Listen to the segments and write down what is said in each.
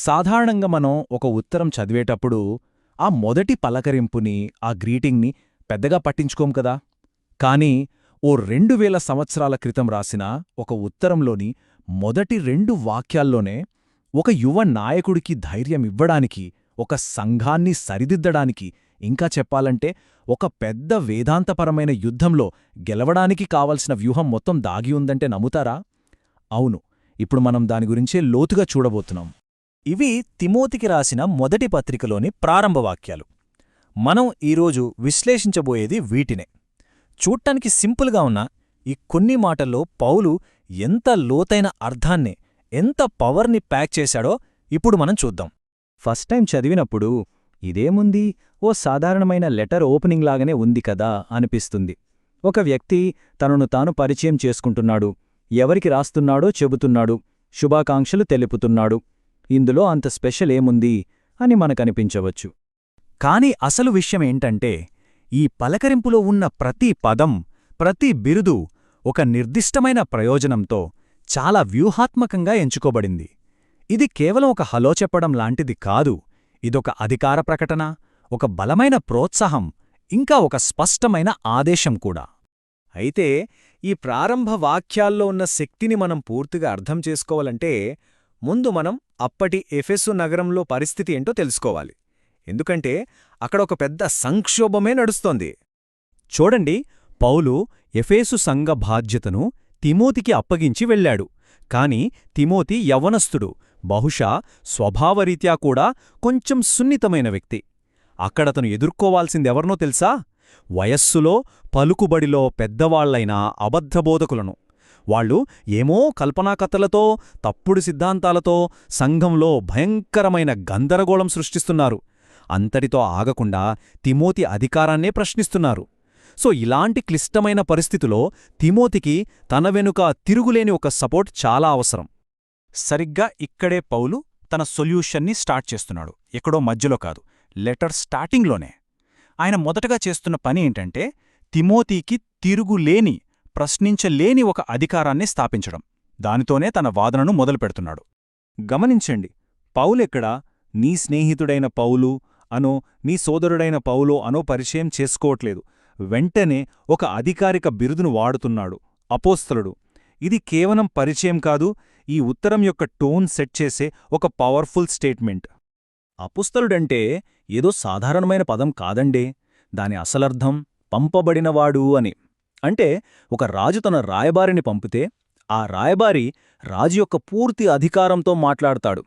సాధారణంగా మనం ఒక ఉత్తరం చదివేటప్పుడు ఆ మొదటి పలకరింపుని, ఆ గ్రీటింగ్ని పెద్దగా పట్టించుకోం కదా. కానీ ఓ 2000 సంవత్సరాల క్రితం రాసిన ఒక ఉత్తరంలోని మొదటి 2 వాక్యాల్లోనే ఒక యువ నాయకుడికి ధైర్యమివ్వడానికి, ఒక సంఘాన్ని సరిదిద్దడానికి, ఇంకా చెప్పాలంటే ఒక పెద్ద వేదాంతపరమైన యుద్ధంలో గెలవడానికి కావలసిన వ్యూహం మొత్తం దాగి ఉందంటే నమ్ముతారా? అవును, ఇప్పుడు మనం దాని గురించే లోతుగా చూడబోతున్నాం. ఇవి తిమోతికి రాసిన మొదటి పత్రికలోని ప్రారంభ వాక్యాలు. మనం ఈరోజు విశ్లేషించబోయేది వీటినే. చూడ్డానికి సింపుల్గా ఉన్న ఈ కొన్ని మాటల్లో పౌలు ఎంత లోతైన అర్థాన్ని, ఎంత పవర్ని ప్యాక్ చేశాడో ఇప్పుడు మనం చూద్దాం. ఫస్ట్ టైం చదివినప్పుడు ఇదేముంది, ఓ సాధారణమైన లెటర్ ఓపెనింగ్ లాగానే ఉంది కదా అనిపిస్తుంది. ఒక వ్యక్తి తనను తాను పరిచయం చేసుకుంటున్నాడు, ఎవరికి రాస్తున్నాడో చెబుతున్నాడు, శుభాకాంక్షలు తెలుపుతున్నాడు. ఇందులో అంత స్పెషల్ ఏముంది అని మనకనిపించవచ్చు. కాని అసలు విషయమేంటంటే, ఈ పలకరింపులో ఉన్న ప్రతి పదం, ప్రతి బిరుదు ఒక నిర్దిష్టమైన ప్రయోజనంతో చాలా వ్యూహాత్మకంగా ఎంచుకోబడింది. ఇది కేవలం ఒక హలో చెప్పడం లాంటిది కాదు. ఇదొక అధికార ప్రకటన, ఒక బలమైన ప్రోత్సాహం, ఇంకా ఒక స్పష్టమైన ఆదేశం కూడా. అయితే ఈ ప్రారంభ వాక్యాల్లో ఉన్న శక్తిని మనం పూర్తిగా అర్థం చేసుకోవాలంటే ముందు మనం అప్పటి ఎఫెసు నగరంలో పరిస్థితి ఏంటో తెలుసుకోవాలి. ఎందుకంటే అక్కడ ఒక పెద్ద సంక్షోభమే నడుస్తోంది. చూడండి, పౌలు ఎఫేసు సంఘ బాధ్యతను తిమోతికి అప్పగించి వెళ్ళాడు. కాని తిమోతి యవ్వనస్థుడు, బహుశా స్వభావరీత్యా కూడా కొంచెం సున్నితమైన వ్యక్తి. అక్కడతను ఎదుర్కోవాల్సిందెవర్నో తెలుసా? వయస్సులో, పలుకుబడిలో పెద్దవాళ్లైన అబద్ధబోధకులను. వాళ్ళు ఏమో కల్పనాకథలతో, తప్పుడు సిద్ధాంతాలతో సంఘంలో భయంకరమైన గందరగోళం సృష్టిస్తున్నారు. అంతటితో ఆగకుండా తిమోతి అధికారాన్నే ప్రశ్నిస్తున్నారు. సో ఇలాంటి క్లిష్టమైన పరిస్థితిలో తిమోతికి తన వెనుక తిరుగులేని ఒక సపోర్ట్ చాలా అవసరం. సరిగ్గా ఇక్కడే పౌలు తన సొల్యూషన్ని స్టార్ట్ చేస్తున్నాడు. ఎక్కడో మధ్యలో కాదు, లెటర్ స్టార్టింగ్లోనే. ఆయన మొదటగా చేస్తున్న పని ఏంటంటే, తిమోతికి తిరుగులేని, ప్రశ్నించలేని ఒక అధికారాన్ని స్థాపించడం. దానితోనే తన వాదనను మొదలుపెడుతున్నాడు. గమనించండి, పౌలెక్కడా నీ స్నేహితుడైన పౌలు అనో, నీ సోదరుడైన పౌలో అనో పరిచయం చేసుకోవట్లేదు. వెంటనే ఒక అధికారిక బిరుదును వాడుతున్నాడు, అపోస్తలుడు. ఇది కేవలం పరిచయం కాదు, ఈ ఉత్తరం యొక్క టోన్ సెట్ చేసే ఒక పవర్ఫుల్ స్టేట్మెంట్. అపుస్తలుడంటే ఏదో సాధారణమైన పదం కాదండే. దాని అసలర్థం పంపబడినవాడు అని. అంటే ఒక రాజు తన రాయబారిని పంపితే ఆ రాయబారి రాజు యొక్క పూర్తి అధికారంతో మాట్లాడతాడు.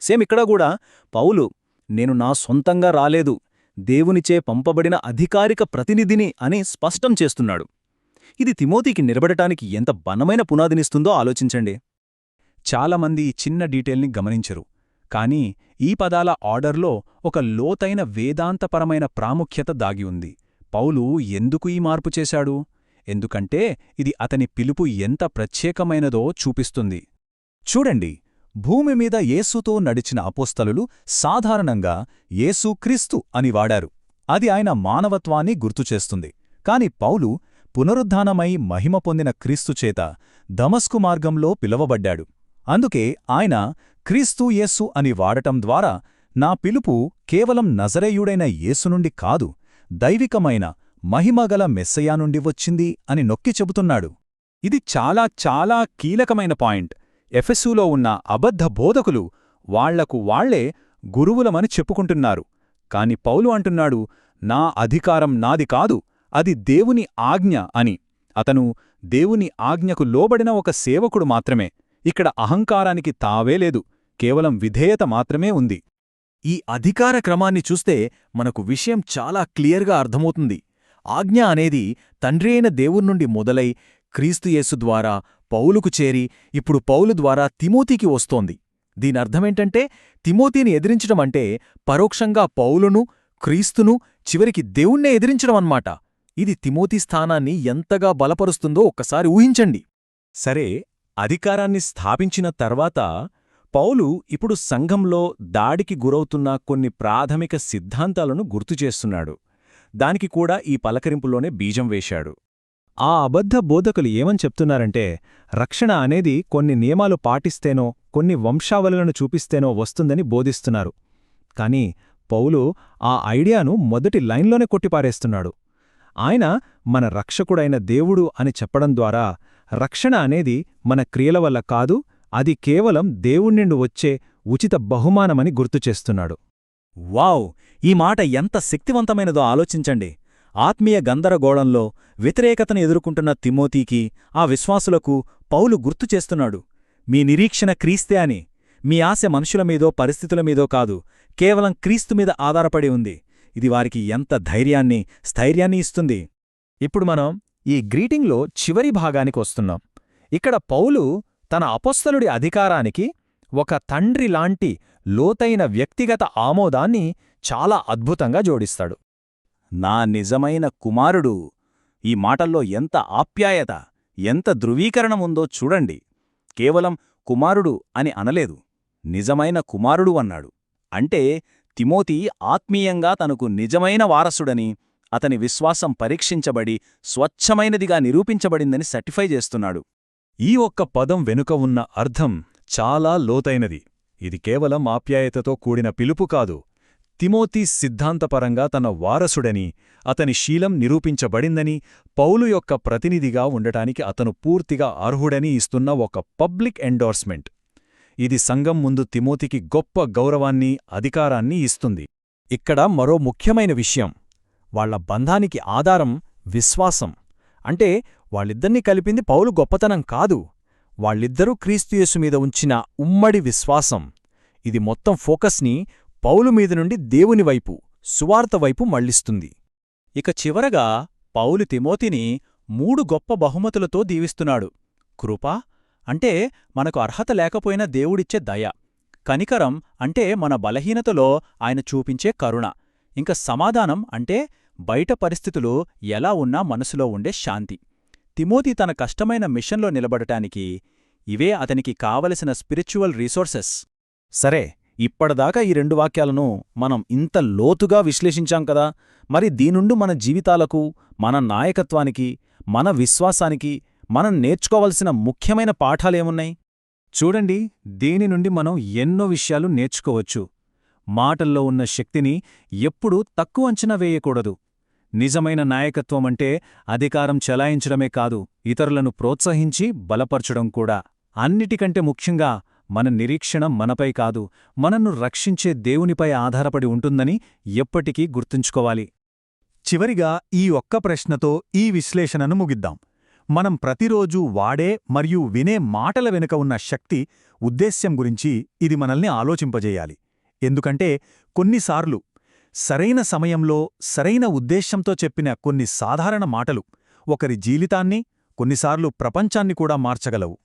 సేమ్ ఇక్కడ కూడా పౌలు, నేను నా సొంతంగా రాలేదు, దేవునిచే పంపబడిన అధికారిక ప్రతినిధిని అని స్పష్టం చేస్తున్నాడు. ఇది తిమోతికి నిలబడటానికి ఎంత బలమైన పునాదినిస్తుందో ఆలోచించండి. చాలామంది ఈ చిన్న డీటెయిల్ని గమనించరు. కానీ ఈ పదాల ఆర్డర్లో ఒక లోతైన వేదాంతపరమైన ప్రాముఖ్యత దాగి ఉంది. పౌలు ఎందుకు ఈ మార్పు చేశాడు? ఎందుకంటే ఇది అతని పిలుపు ఎంత ప్రత్యేకమైనదో చూపిస్తుంది. చూడండి, భూమిమీద యేసుతో నడిచిన అపోస్తలులు సాధారణంగా యేసు క్రీస్తు అని వాడారు. అది ఆయన మానవత్వాన్ని గుర్తుచేస్తుంది. కాని పౌలు పునరుద్ధానమై మహిమ పొందిన క్రీస్తుచేత దమస్కు మార్గంలో పిలువబడ్డాడు. అందుకే ఆయన క్రీస్తు యేసు అని వాడటం ద్వారా నా పిలుపు కేవలం నజరేయుడైన యేసు నుండి కాదు, దైవికమైన మహిమగల మెస్సయా నుండి వచ్చింది అని నొక్కి చెబుతున్నాడు. ఇది చాలా చాలా కీలకమైన పాయింట్. ఎఫెసులో ఉన్న అబద్ధ బోధకులు వాళ్లకు వాళ్లే గురువులమని చెప్పుకుంటున్నారు. కాని పౌలు అంటున్నాడు, నా అధికారం నాది కాదు, అది దేవుని ఆజ్ఞ అని. అతను దేవుని ఆజ్ఞకు లోబడిన ఒక సేవకుడు మాత్రమే. ఇక్కడ అహంకారానికి తావే లేదు, కేవలం విధేయత మాత్రమే ఉంది. ఈ అధికార క్రమాన్ని చూస్తే మనకు విషయం చాలా క్లియర్గా అర్థమవుతుంది. ఆజ్ఞ అనేది తండ్రి అయిన దేవుణ్ణుండి మొదలై క్రీస్తుయేసు ద్వారా పౌలుకు చేరి ఇప్పుడు పౌలు ద్వారా తిమోతికి వస్తోంది. దీనర్థమేంటంటే, తిమోతిని ఎదిరించడమంటే పరోక్షంగా పౌలును, క్రీస్తును, చివరికి దేవుణ్ణే ఎదిరించడమన్నమాట. ఇది తిమోతి స్థానాన్ని ఎంతగా బలపరుస్తుందో ఒక్కసారి ఊహించండి. సరే, అధికారాన్ని స్థాపించిన తర్వాత పౌలు ఇప్పుడు సంఘంలో దాడికి గురవుతున్న కొన్ని ప్రాథమిక సిద్ధాంతాలను గుర్తుచేస్తున్నాడు. దానికి కూడా ఈ పలకరింపులోనే బీజం వేశాడు. ఆ అబద్ధ బోధకులు ఏమని చెప్తున్నారంటే రక్షణ అనేది కొన్ని నియమాలు పాటిస్తేనో కొన్ని వంశావళులను చూపిస్తేనో వస్తుందని బోధిస్తున్నారు. కాని పౌలు ఆ ఐడియాను మొదటి లైన్లోనే కొట్టిపారేస్తున్నాడు. ఆయన మన రక్షకుడైన దేవుడు అని చెప్పడం ద్వారా రక్షణ అనేది మన క్రియల వల్ల కాదు, అది కేవలం దేవుణ్ణిండి వచ్చే ఉచిత బహుమానమని గుర్తుచేస్తున్నాడు. వావ్! ఈ మాట ఎంత శక్తివంతమైనదో ఆలోచించండి. ఆత్మీయ గందరగోళంలో వ్యతిరేకతను ఎదుర్కొంటున్న తిమోతీకి, ఆ విశ్వాసులకు పౌలు గుర్తుచేస్తున్నాడు. మీ నిరీక్షణ క్రీస్తే అని. మీ ఆశ మనుషుల మీదో పరిస్థితుల మీదో కాదు, కేవలం క్రీస్తు మీద ఆధారపడి ఉంది. ఇది వారికి ఎంత ధైర్యాన్ని, స్థైర్యాన్ని ఇస్తుంది. ఇప్పుడు మనం ఈ గ్రీటింగ్లో చివరి భాగానికి వస్తున్నాం. ఇక్కడ పౌలు తన అపొస్తలుడి అధికారానికి ఒక తండ్రిలాంటి లోతైన వ్యక్తిగత ఆమోదాన్ని చాలా అద్భుతంగా జోడిస్తాడు. నా నిజమైన కుమారుడు. ఈ మాటల్లో ఎంత ఆప్యాయత, ఎంత ధృవీకరణముందో చూడండి. కేవలం కుమారుడు అని అనలేదు, నిజమైన కుమారుడు అన్నాడు. అంటే తిమోతి ఆత్మీయంగా తనకు నిజమైన వారసుడని, అతని విశ్వాసం పరీక్షించబడి స్వచ్ఛమైనదిగా నిరూపించబడిందని సర్టిఫై చేస్తున్నాడు. ఈ ఒక్క పదం వెనుక ఉన్న అర్థం చాలా లోతైనది. ఇది కేవలం ఆప్యాయతతో కూడిన పిలుపు కాదు. తిమోతి సిద్ధాంతపరంగా తన వారసుడని, అతని శీలం నిరూపించబడిందని, పౌలు యొక్క ప్రతినిధిగా ఉండటానికి అతను పూర్తిగా అర్హుడని ఇస్తున్న ఒక పబ్లిక్ ఎండోర్స్మెంట్. ఇది సంఘం ముందు తిమోతికి గొప్ప గౌరవాన్ని, అధికారాన్ని ఇస్తుంది. ఇక్కడ మరో ముఖ్యమైన విషయం, వాళ్ల బంధానికి ఆధారం విశ్వాసం. అంటే వాళ్ళిద్దరినీ కలిపింది పౌలు గొప్పతనం కాదు, వాళ్ళిద్దరూ క్రీస్తుయేసు మీద ఉంచిన ఉమ్మడి విశ్వాసం. ఇది మొత్తం ఫోకస్ని పౌలు మీద నుండి దేవుని వైపు, సువార్త వైపు మళ్లిస్తుంది. ఇక చివరగా పౌలు తిమోతిని 3 గొప్ప బహుమతులతో దీవిస్తున్నాడు. కృప అంటే మనకు అర్హత లేకపోయినా దేవుడిచ్చే దయ. కనికరం అంటే మన బలహీనతలో ఆయన చూపించే కరుణ. ఇంక సమాధానం అంటే బయట పరిస్థితులు ఎలా ఉన్నా మనసులో ఉండే శాంతి. తిమోతి తన కష్టమైన మిషన్లో నిలబడటానికి ఇవే అతనికి కావలసిన స్పిరిచువల్ రీసోర్సెస్. సరే, ఇప్పటిదాకా ఈ 2 వాక్యాలను మనం ఇంత లోతుగా విశ్లేషించాం కదా. మరి దీనుండి మన జీవితాలకు, మన నాయకత్వానికి, మన విశ్వాసానికి మనం నేర్చుకోవలసిన ముఖ్యమైన పాఠాలేమున్నాయి? చూడండి, దీని నుండి మనం ఎన్నో విషయాలు నేర్చుకోవచ్చు. మాటల్లో ఉన్న శక్తిని ఎప్పుడూ తక్కువ అంచనా వేయకూడదు. నిజమైన నాయకత్వమంటే అధికారం చెలాయించడమే కాదు, ఇతరులను ప్రోత్సహించి బలపరచడం కూడా. అన్నిటికంటే ముఖ్యంగా మన నిరీక్షణ మనపై కాదు, మనను రక్షించే దేవునిపై ఆధారపడి ఉంటుందని ఎప్పటికీ గుర్తుంచుకోవాలి. చివరిగా ఈ ఒక్క ప్రశ్నతో ఈ విశ్లేషణను ముగిద్దాం. మనం ప్రతిరోజూ వాడే మరియు వినే మాటల వెనుక ఉన్న శక్తి, ఉద్దేశ్యం గురించి ఇది మనల్ని ఆలోచింపజేయాలి. ఎందుకంటే కొన్నిసార్లు సరైన సమయంలో సరైన ఉద్దేశ్యంతో చెప్పిన కొన్ని సాధారణ మాటలు ఒకరి జీవితాన్ని, కొన్నిసార్లు ప్రపంచాన్ని కూడా మార్చగలవు.